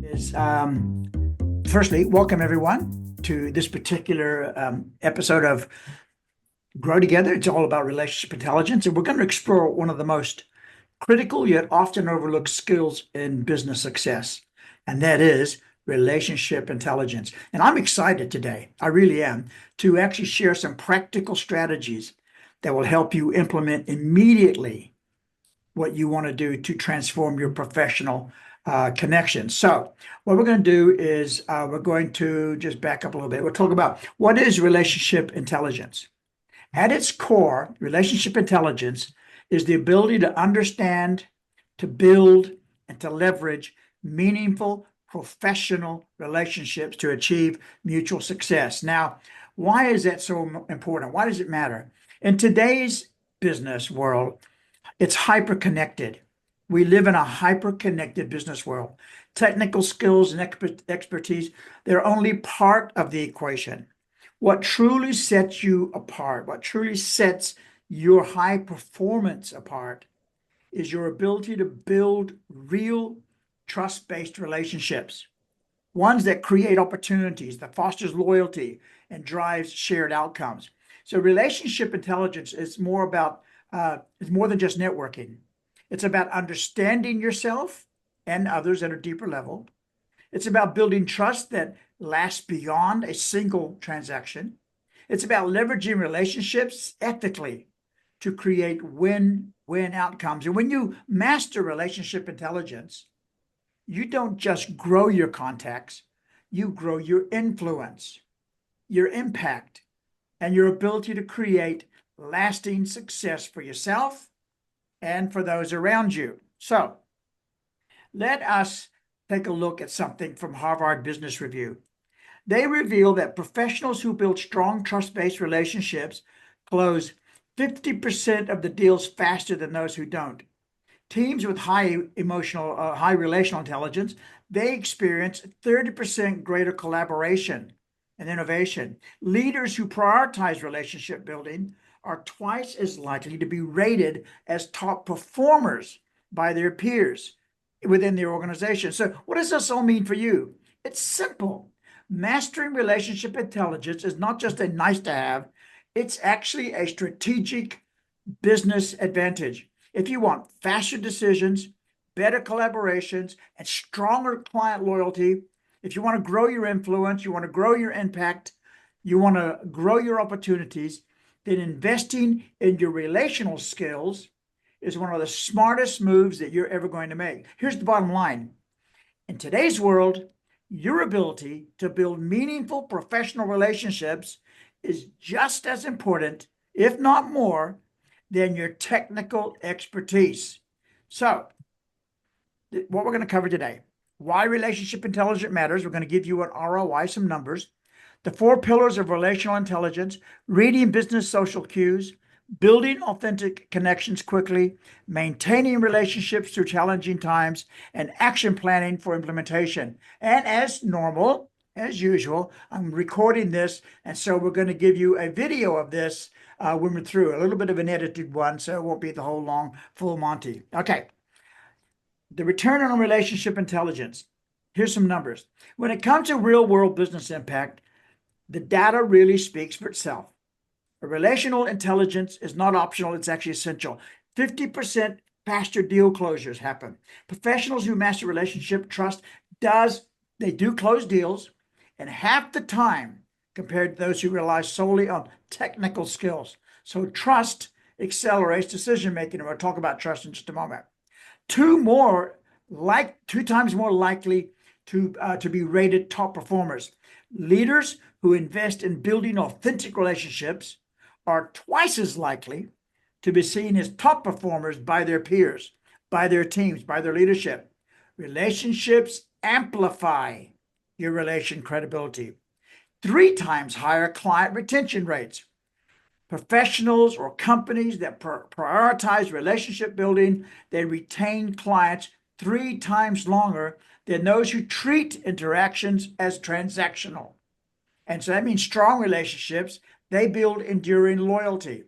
is firstly, welcome everyone to this particular episode of Grow Together. It's all about relationship intelligence, and we're going to explore one of the most critical yet often overlooked skills in business success, and that is relationship intelligence. And I'm excited today, I really am, to actually share some practical strategies that will help you implement immediately what you want to do to transform your professional connection. So, what we're going to do is we're going to just back up a little bit. We'll talk about what is relationship intelligence. At its core, relationship intelligence is the ability to understand, to build, and to leverage meaningful professional relationships to achieve mutual success. Now, why is that so important? Why does it matter? In today's business world, it's hyper connected. We live in a hyper connected business world. Technical skills and expertise, they're only part of the equation. What truly sets you apart, what truly sets your high performance apart, is your ability to build real trust-based relationships, ones that create opportunities, that fosters loyalty and drives shared outcomes. So relationship intelligence is more about it's more than just networking. It's about understanding yourself and others at a deeper level. It's about building trust that lasts beyond a single transaction. It's about leveraging relationships ethically to create win-win outcomes. And when you master relationship intelligence, you don't just grow your contacts, you grow your influence, your impact, and your ability to create lasting success for yourself and for those around you. So let us take a look at something from Harvard Business Review. They reveal that professionals who build strong trust-based relationships close 50% of the deals faster than those who don't. Teams with high relational intelligence, they experience 30% greater collaboration and innovation. Leaders who prioritize relationship building are twice as likely to be rated as top performers by their peers within their organization. So what does this all mean for you? It's simple. Mastering relationship intelligence is not just a nice to have, it's actually a strategic business advantage. If you want faster decisions, better collaborations, and stronger client loyalty, if you want to grow your influence, you want to grow your impact, you want to grow your opportunities, then investing in your relational skills is one of the smartest moves that you're ever going to make. Here's the bottom line. In today's world, your ability to build meaningful professional relationships is just as important, if not more, than your technical expertise. So, what we're going to cover today: why relationship intelligence matters. We're going to give you an ROI, some numbers. The 4 pillars of relational intelligence: reading business social cues, building authentic connections quickly, maintaining relationships through challenging times, and action planning for implementation. And as normal, as usual, I'm recording this, and so we're going to give you a video of this when we're through, a little bit of an edited one, so it won't be the whole long, full Monty. Okay. The return on relationship intelligence. Here's some numbers. When it comes to real-world business impact, the data really speaks for itself. Relational intelligence is not optional, it's actually essential. 50% faster deal closures happen. Professionals who master relationship trust they do close deals in half the time compared to those who rely solely on technical skills. So trust accelerates decision making, and we'll talk about trust in just a moment. 2 times more likely to be rated top performers. Leaders who invest in building authentic relationships are twice as likely to be seen as top performers by their peers, by their teams, by their leadership. Relationships amplify your relation credibility. 3 times higher client retention rates. Professionals or companies that prioritize relationship building, they retain clients 3 times longer than those who treat interactions as transactional. And so that means strong relationships, they build enduring loyalty.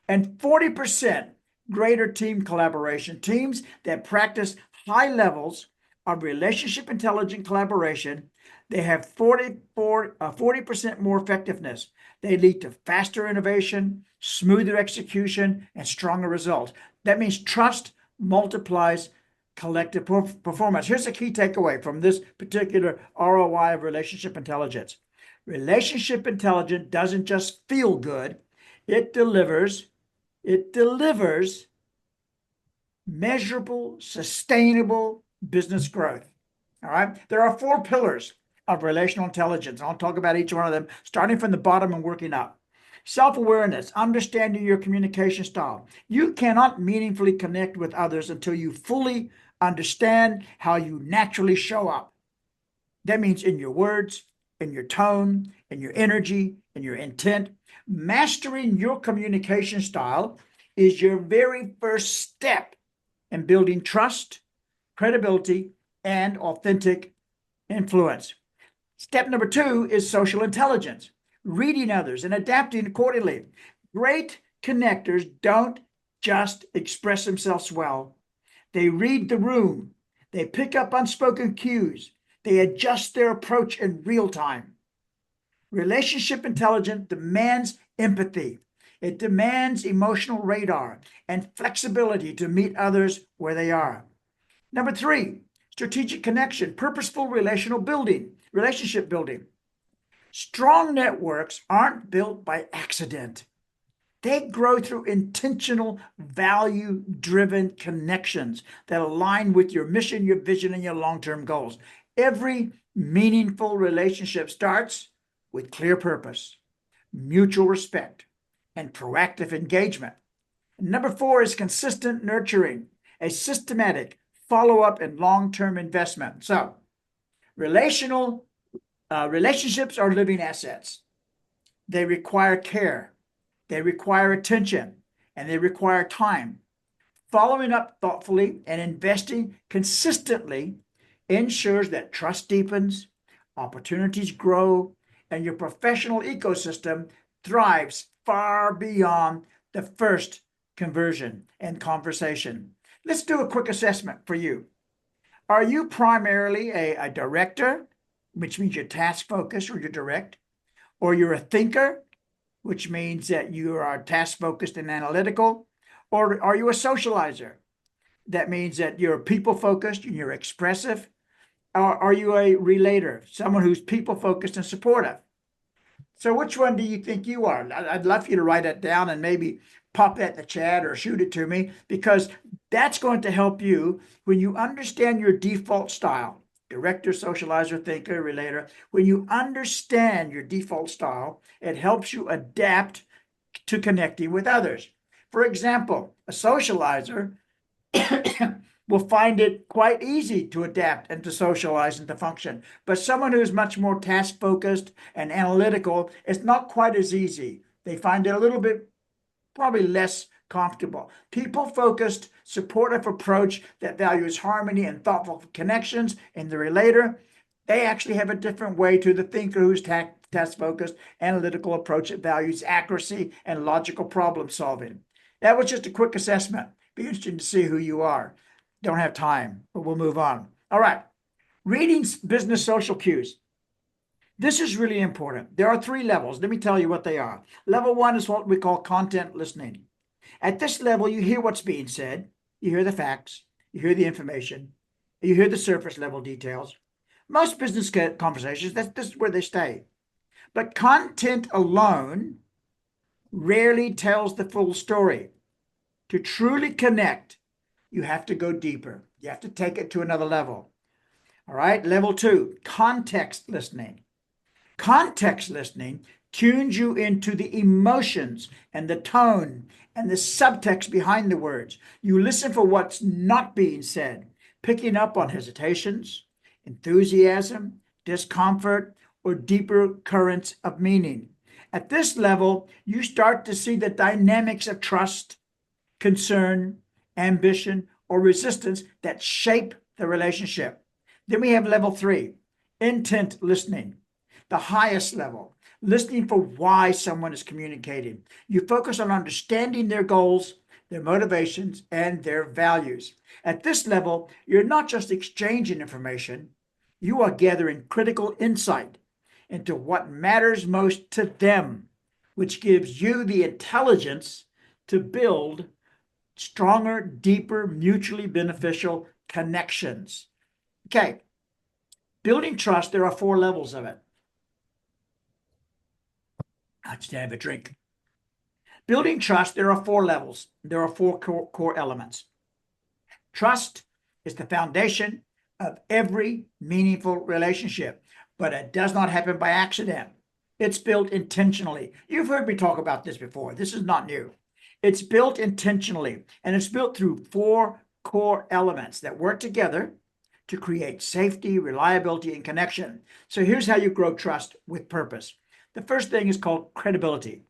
And 40% greater team collaboration. Teams that practice high levels of relationship intelligent collaboration, they have 40% more effectiveness. They lead to faster innovation, smoother execution, and stronger results. That means trust multiplies collective performance. Here's a key takeaway from this particular ROI of relationship intelligence. Relationship intelligence doesn't just feel good, it delivers measurable, sustainable business growth. All right. There are 4 pillars of relational intelligence. I'll talk about each one of them, starting from the bottom and working up. Self-awareness, understanding your communication style. You cannot meaningfully connect with others until you fully understand how you naturally show up. That means in your words, in your tone, in your energy, in your intent. Mastering your communication style is your very first step in building trust, credibility, and authentic influence. Step number 2 is social intelligence, reading others and adapting accordingly. Great connectors don't just express themselves well. They read the room. They pick up unspoken cues. They adjust their approach in real time. Relationship intelligence demands empathy. It demands emotional radar and flexibility to meet others where they are. Number 3, strategic connection, purposeful relationship building. Strong networks aren't built by accident. They grow through intentional, value-driven connections that align with your mission, your vision, and your long-term goals. Every meaningful relationship starts with clear purpose, mutual respect, and proactive engagement. Number 4 is consistent nurturing, a systematic follow-up and long-term investment. So, relationships are living assets. They require care, they require attention, and they require time. Following up thoughtfully and investing consistently ensures that trust deepens, opportunities grow, and your professional ecosystem thrives far beyond the first conversion and conversation. Let's do a quick assessment for you. Are you primarily a director, which means you're task focused or you're direct, or you're a thinker, which means that you are task focused and analytical, or are you a socializer? That means that you're people focused and you're expressive. Or are you a relator, someone who's people focused and supportive? So which one do you think you are? I'd love for you to write that down and maybe pop that in the chat or shoot it to me, because that's going to help you when you understand your default style. Director, socializer, thinker, relator. When you understand your default style, it helps you adapt to connecting with others. For example, a socializer will find it quite easy to adapt and to socialize and to function. But someone who's much more task focused and analytical, it's not quite as easy. They find it a little bit probably less comfortable. People focused, supportive approach that values harmony and thoughtful connections in the relator. They actually have a different way to the thinker who's task focused, analytical approach that values accuracy and logical problem solving. That was just a quick assessment. Be interesting to see who you are. Don't have time, but we'll move on. All right. Reading business social cues. This is really important. There are 3 levels. Let me tell you what they are. Level 1 is what we call content listening. At this level, you hear what's being said. You hear the facts. You hear the information. You hear the surface level details. Most business conversations, this is where they stay. But content alone rarely tells the full story. To truly connect, you have to go deeper. You have to take it to another level. All right, level 2, context listening. Context listening tunes you into the emotions and the tone and the subtext behind the words. You listen for what's not being said, picking up on hesitations, enthusiasm, discomfort, or deeper currents of meaning. At this level, you start to see the dynamics of trust, concern, ambition, or resistance that shape the relationship. Then we have level 3, intent listening, the highest level, listening for why someone is communicating. You focus on understanding their goals, their motivations, and their values. At this level, you're not just exchanging information, you are gathering critical insight into what matters most to them, which gives you the intelligence to build stronger, deeper, mutually beneficial connections. Okay, building trust, there are 4 levels of it. I just have a drink. Building trust, there are 4 levels. There are 4 core elements. Trust is the foundation of every meaningful relationship, but it does not happen by accident. It's built intentionally. You've heard me talk about this before. This is not new. It's built intentionally, and it's built through 4 core elements that work together to create safety, reliability, and connection. So here's how you grow trust with purpose. The first thing is called credibility.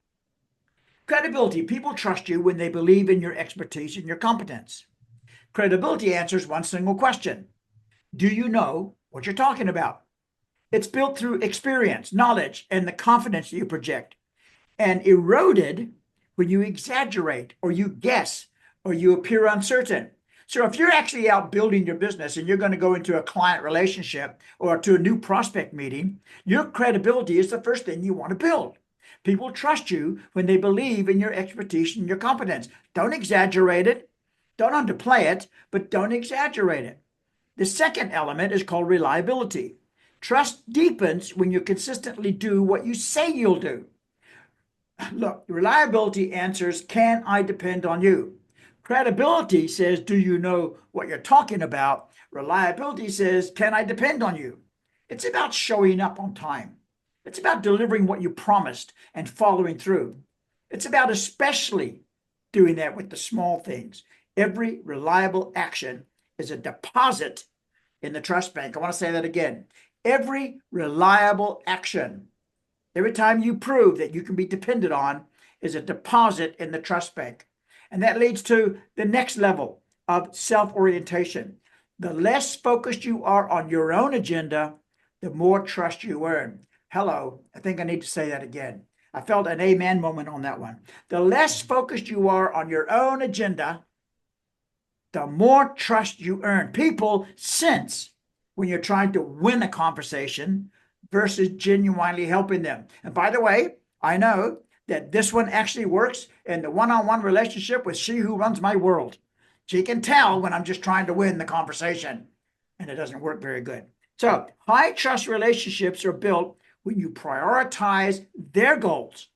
Credibility, people trust you when they believe in your expertise and your competence. Credibility answers one single question. Do you know what you're talking about? It's built through experience, knowledge, and the confidence that you project, and eroded when you exaggerate or you guess or you appear uncertain. So if you're actually out building your business and you're going to go into a client relationship or to a new prospect meeting, your credibility is the first thing you want to build. People trust you when they believe in your expertise and your competence. Don't exaggerate it. Don't underplay it, but don't exaggerate it. The second element is called reliability. Trust deepens when you consistently do what you say you'll do. Look, reliability answers, can I depend on you? Credibility says, do you know what you're talking about? Reliability says, can I depend on you? It's about showing up on time. It's about delivering what you promised and following through. It's about especially doing that with the small things. Every reliable action is a deposit in the trust bank. I want to say that again. Every reliable action, every time you prove that you can be depended on, is a deposit in the trust bank. And that leads to the next level of self-orientation. The less focused you are on your own agenda, the more trust you earn. Hello, I think I need to say that again. I felt an amen moment on that one. The less focused you are on your own agenda, the more trust you earn. People sense when you're trying to win a conversation versus genuinely helping them. And by the way, I know that this one actually works in the one-on-one relationship with she who runs my world. She can tell when I'm just trying to win the conversation, and it doesn't work very good. So high trust relationships are built when you prioritize their goals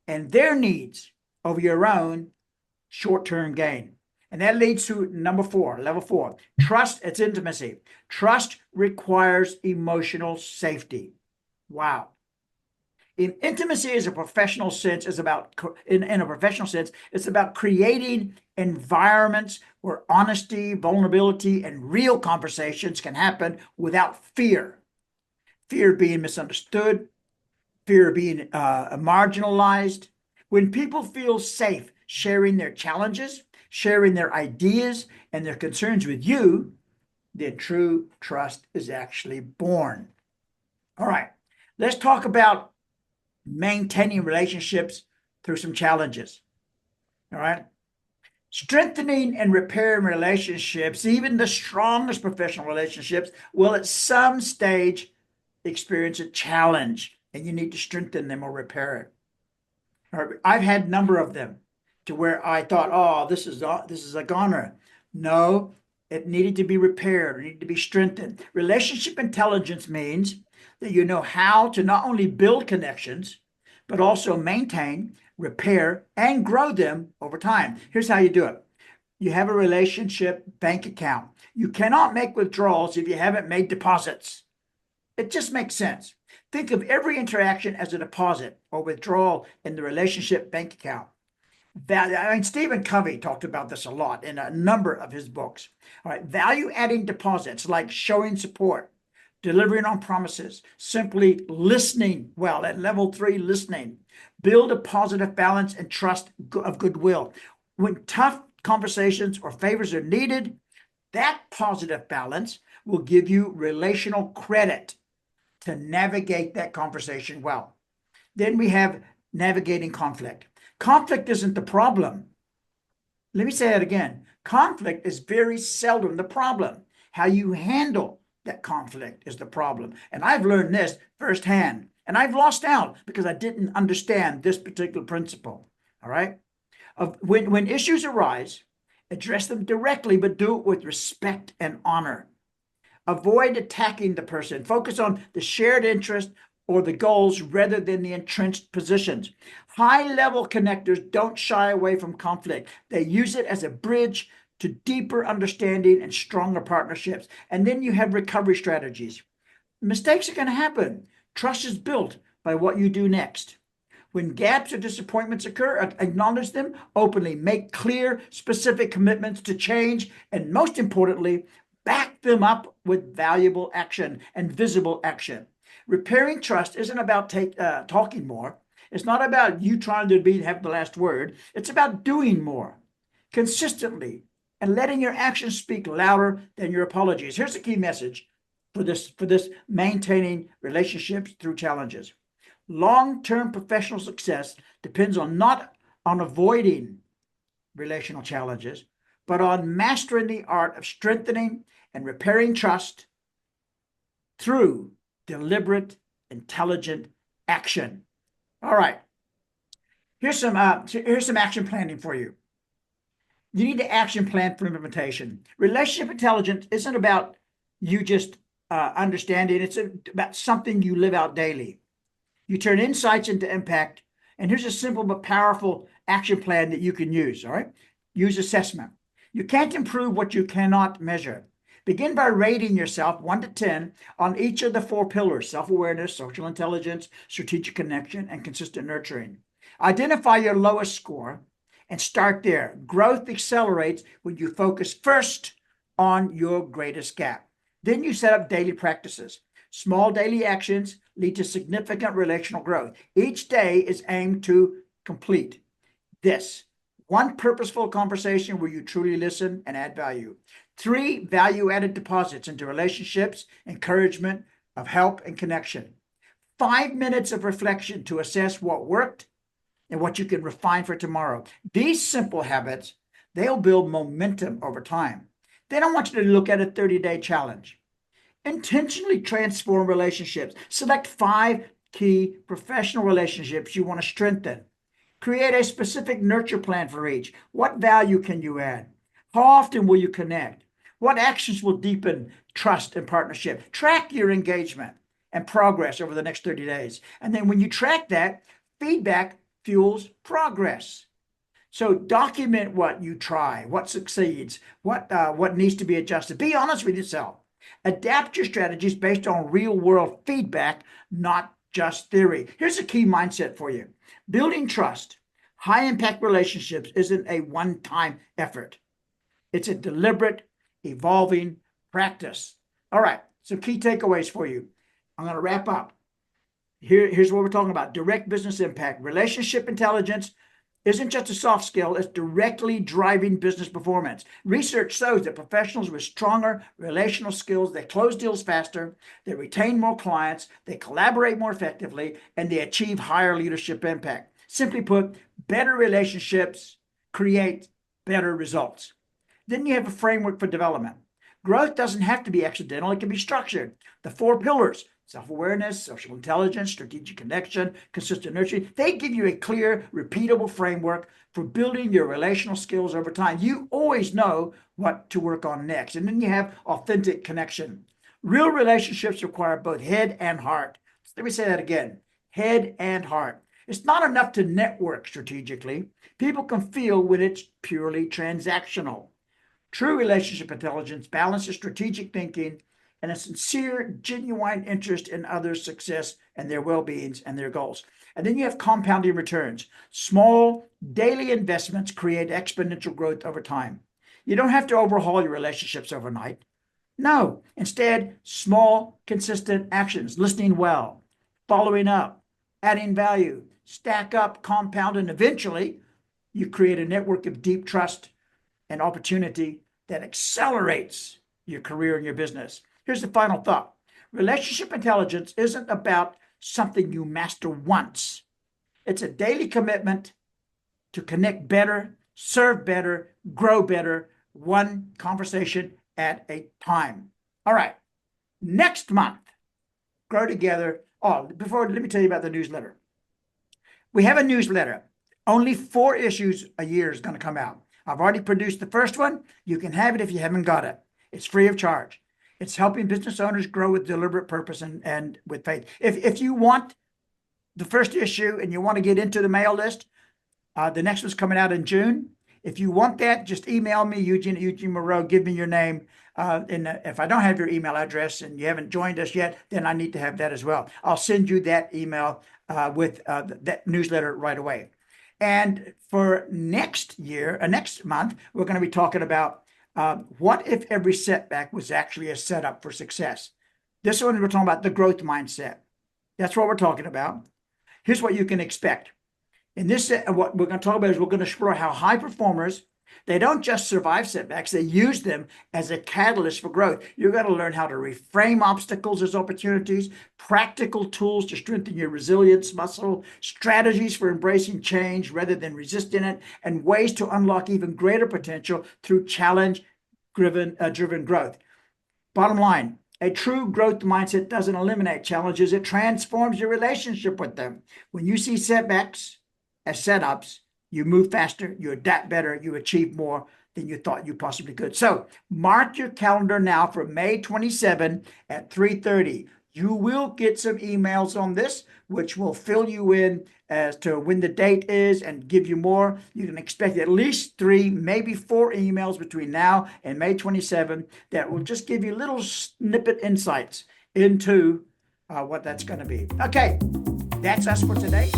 and their needs over your own short-term gain. And that leads to number 4, level 4. Trust, it's intimacy. Trust requires emotional safety. Wow. In intimacy is a professional sense, is about in a professional sense, it's about creating environments where honesty, vulnerability, and real conversations can happen without fear. Fear of being misunderstood, fear of being marginalized. When people feel safe sharing their challenges, sharing their ideas and their concerns with you, then true trust is actually born. All right, let's talk about maintaining relationships through some challenges. All right. Strengthening and repairing relationships, even the strongest professional relationships, will at some stage experience a challenge, and you need to strengthen them or repair it. All right. I've had a number of them to where I thought, oh, this is a goner. No, it needed to be repaired, it needed to be strengthened. Relationship intelligence means that you know how to not only build connections, but also maintain, repair, and grow them over time. Here's how you do it. You have a relationship bank account. You cannot make withdrawals if you haven't made deposits. It just makes sense. Think of every interaction as a deposit or withdrawal in the relationship bank account. Stephen Covey talked about this a lot in a number of his books. All right, value-adding deposits like showing support, delivering on promises, simply listening well at level 3, listening. Build a positive balance and trust of goodwill. When tough conversations or favors are needed, that positive balance will give you relational credit to navigate that conversation well. Then we have navigating conflict. Conflict isn't the problem. Let me say that again. Conflict is very seldom the problem. How you handle that conflict is the problem. And I've learned this firsthand. And I've lost out because I didn't understand this particular principle. All right. When issues arise, address them directly, but do it with respect and honor. Avoid attacking the person. Focus on the shared interest or the goals rather than the entrenched positions. High-level connectors don't shy away from conflict. They use it as a bridge to deeper understanding and stronger partnerships. And then you have recovery strategies. Mistakes are going to happen. Trust is built by what you do next. When gaps or disappointments occur, acknowledge them openly, make clear, specific commitments to change, and most importantly, back them up with valuable action and visible action. Repairing trust isn't about talking more. It's not about you trying to have the last word. It's about doing more consistently and letting your actions speak louder than your apologies. Here's the key message for this maintaining relationships through challenges. Long-term professional success depends not on avoiding relational challenges, but on mastering the art of strengthening and repairing trust through deliberate, intelligent action. All right. Here's some action planning for you. You need to action plan for implementation. Relationship intelligence isn't about you just understanding. It's about something you live out daily. You turn insights into impact. And here's a simple but powerful action plan that you can use. All right. Use assessment. You can't improve what you cannot measure. Begin by rating yourself 1 to 10 on each of the 4 pillars: self-awareness, social intelligence, strategic connection, and consistent nurturing. Identify your lowest score and start there. Growth accelerates when you focus first on your greatest gap. Then you set up daily practices. Small daily actions lead to significant relational growth. Each day is aimed to complete this: 1 purposeful conversation where you truly listen and add value. 3 value-added deposits into relationships, encouragement of help and connection. 5 minutes of reflection to assess what worked and what you can refine for tomorrow. These simple habits, they'll build momentum over time. They don't want you to look at a 30-day challenge. Intentionally transform relationships. Select 5 key professional relationships you want to strengthen. Create a specific nurture plan for each. What value can you add? How often will you connect? What actions will deepen trust and partnership? Track your engagement and progress over the next 30 days. And then when you track that, feedback fuels progress. So document what you try, what succeeds, what needs to be adjusted. Be honest with yourself. Adapt your strategies based on real-world feedback, not just theory. Here's a key mindset for you. Building trust, high-impact relationships isn't a one-time effort. It's a deliberate, evolving practice. All right, some key takeaways for you. I'm going to wrap up. Here's what we're talking about: direct business impact. Relationship intelligence isn't just a soft skill, it's directly driving business performance. Research shows that professionals with stronger relational skills, they close deals faster, they retain more clients, they collaborate more effectively, and they achieve higher leadership impact. Simply put, better relationships create better results. Then you have a framework for development. Growth doesn't have to be accidental, it can be structured. The 4 pillars: self-awareness, social intelligence, strategic connection, consistent nurturing, they give you a clear, repeatable framework for building your relational skills over time. You always know what to work on next. And then you have authentic connection. Real relationships require both head and heart. Let me say that again: head and heart. It's not enough to network strategically. People can feel when it's purely transactional. True relationship intelligence balances strategic thinking and a sincere, genuine interest in others' success and their well-beings and their goals. And then you have compounding returns. Small daily investments create exponential growth over time. You don't have to overhaul your relationships overnight. No, instead, small, consistent actions: listening well, following up, adding value, stack up, compound, and eventually you create a network of deep trust and opportunity that accelerates your career and your business. Here's the final thought: relationship intelligence isn't about something you master once. It's a daily commitment to connect better, serve better, grow better, one conversation at a time. All right. Next month, grow together. Oh, before, let me tell you about the newsletter. We have a newsletter. Only 4 issues a year is going to come out. I've already produced the first one. You can have it if you haven't got it. It's free of charge. It's helping business owners grow with deliberate purpose and with faith. If you want the first issue and you want to get into the mail list, the next one's coming out in June. If you want that, just email me, Eugene at Eugene Moreau. Give me your name. And if I don't have your email address and you haven't joined us yet, then I need to have that as well. I'll send you that email with that newsletter right away. And for next year, next month, we're going to be talking about what if every setback was actually a setup for success. This one, we're talking about the growth mindset. That's what we're talking about. Here's what you can expect. In this, what we're going to talk about is we're going to explore how high performers, they don't just survive setbacks, they use them as a catalyst for growth. You're going to learn how to reframe obstacles as opportunities, practical tools to strengthen your resilience muscle, strategies for embracing change rather than resisting it, and ways to unlock even greater potential through challenge-driven growth. Bottom line, a true growth mindset doesn't eliminate challenges, it transforms your relationship with them. When you see setbacks as setups, you move faster, you adapt better, you achieve more than you thought you possibly could. So mark your calendar now for May 27 at 3:30. You will get some emails on this, which will fill you in as to when the date is and give you more. You can expect at least 3, maybe 4 emails between now and May 27 that will just give you little snippet insights into what that's going to be. Okay, that's us for today.